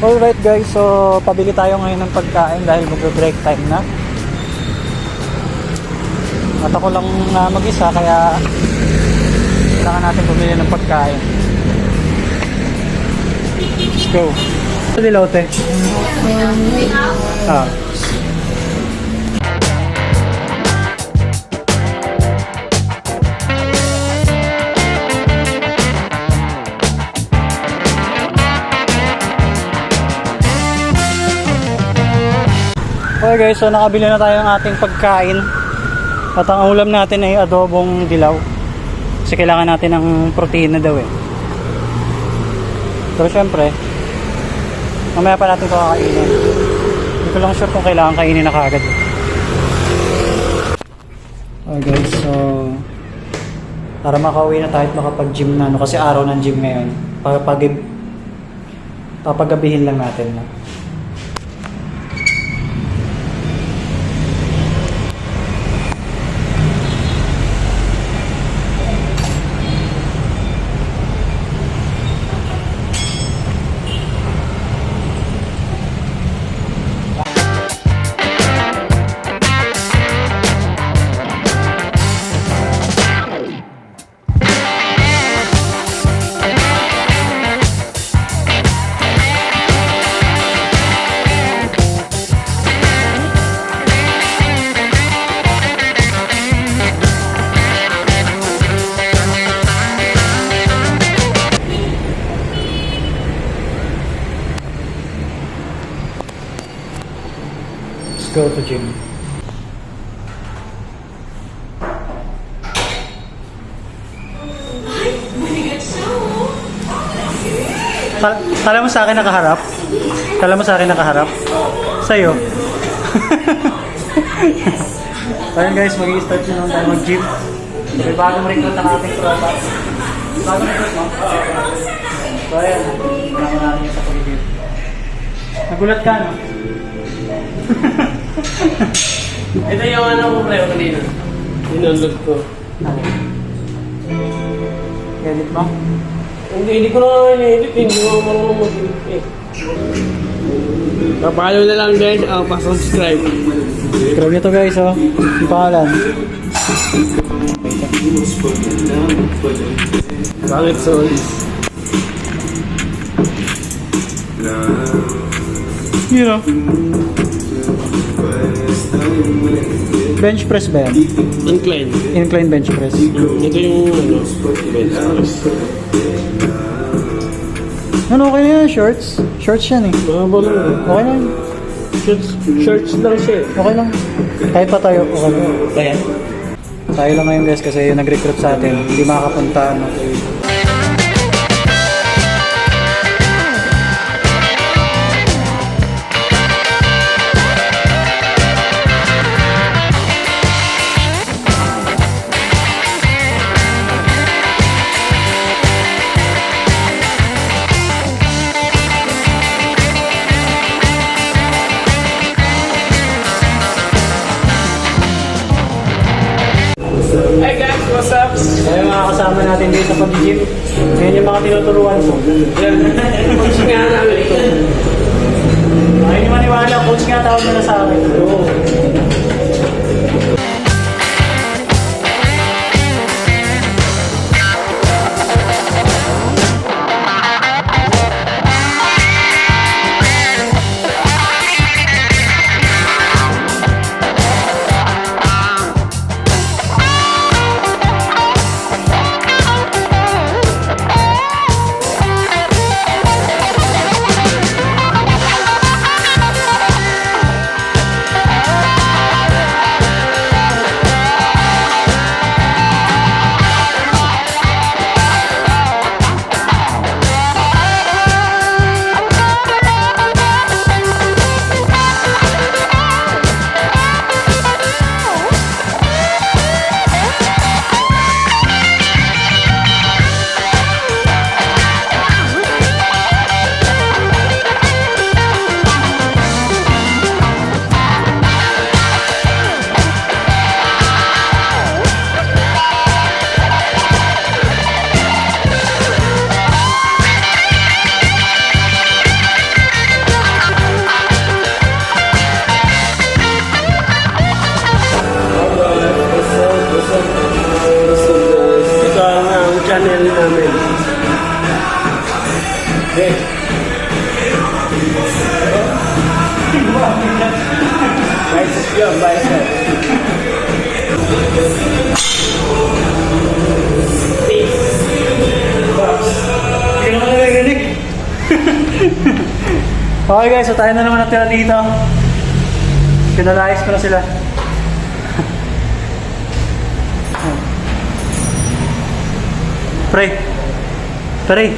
Alright guys, so pabili tayo ngayon ng pagkain dahil mag-break time na. At ako lang mag-isa kaya kailangan natin pumili ng pagkain. Let's go. Ito dilote. Ah. Okay guys, so nakabili na tayo ng ating pagkain. At ang ulam natin ay adobong dilaw. Kasi kailangan natin ng protein na daw eh. Pero syempre, mamaya pa natin ito kakainin. Hindi ko lang sure kung kailangan kainin na kaagad. Okay guys, so para makauwi na tayo at makapag-gym na. Kasi araw ng gym ngayon. Papagabihin lang natin na. Go to gym. Kala mo sa akin nakaharap? Kala mo sa akin nakaharap? Sa'yo? Ayun guys, mag-i-start na naman tayo mag-gym. May bagong recruit ang ating tropa. Bagong recruit mo? So ayan, kailangan natin sa pag-gym. Nagulat ka, no? Ito yung ano ko preo kanina. Inunod ko. Edit mo? Hindi ko na in-edit. Hindi ko marunong mag-edit eh. Papalo na lang guys. Pa-subscribe. Subscribe nyo to guys, oh. Yung pangalan. Bakit solis? You know. Bench press ba yan? Incline. Incline bench press. Ito yung ano, bench press. Ano, okay na yan, shorts? Shorts yan eh. Mahaba lang eh. Okay na yan. Shorts lang siya eh. Okay lang. Kahit pa tayo, okay lang. Kaya? Tayo lang ngayon guys kasi yung nag-recruit sa atin. Hindi makakapunta ano. Hey guys, what's up? Ayun mga kasama natin dito sa pag-gym. Ngayon yung mga tinuturuan ko. Yan. Coach nga namin ito. Ayun yung maniwala, coach nga tawag na sa akin. Oo. Eh. Bicep yun, bicep. Hindi naman nagagaling. Okay guys, so tayo na naman natira dito. Pinalayas ko na sila. Pre. Pre.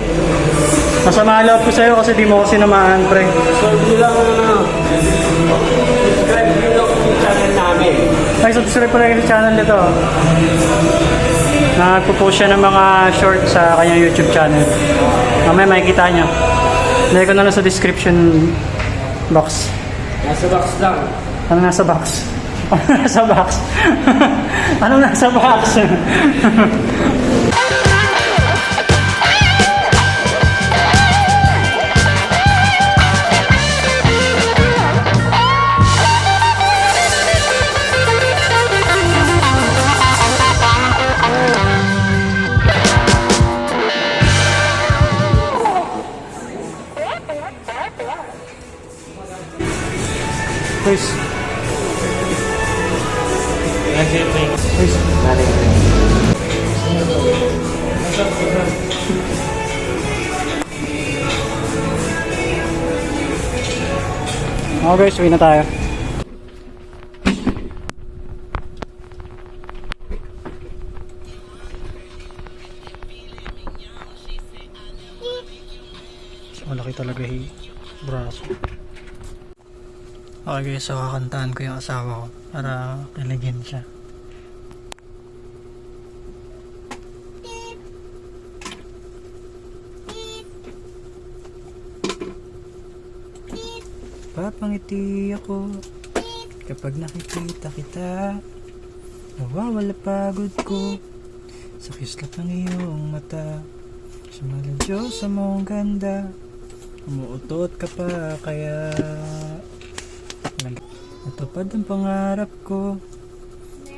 Masama loob ko sa'yo kasi di mo ako sinamaan, pre. So, hindi lang subscribe nyo lang yung channel namin. Ay, subscribe pa rin sa channel nito. Nagpo-post siya ng mga short sa kanyang YouTube channel. Mamaya makikita nyo. Lagay ko na lang sa description box. Nasa box lang. Ano nasa box? Ano nasa box? Ano nasa box? Please. Please. Okay guys, uwi na tayo. Malaki talaga yung braso. Okay guys, so kakantahan ko yung asawa ko para kiligin siya. Papangiti ako kapag nakikita kita. Nawawala pagod ko sa kislap ng iyong mata. Sumalang Diyos sa mong ganda. Umuutot ka pa kaya natupad ang pangarap ko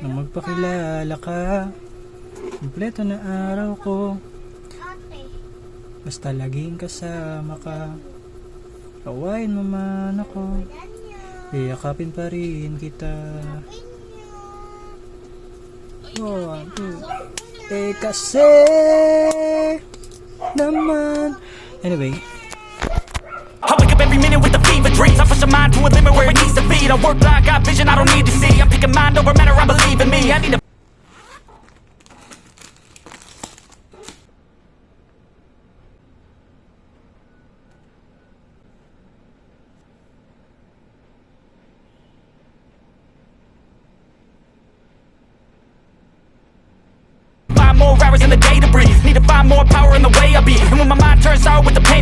na magpakilala ka. Kompleto na araw ko basta laging kasama ka. Kawain mo man ako, iyakapin pa rin kita. 1, 2 kasi naman. Anyway, I wake up every minute with the fever dreams. I push my mind to a limit where it needs to be. I work blind, got vision I don't need to see. I'm picking mind over matter, I believe in me. I need to find more hours in the day to breathe. Need to find more power in the way I be. And when my mind turns out with the pain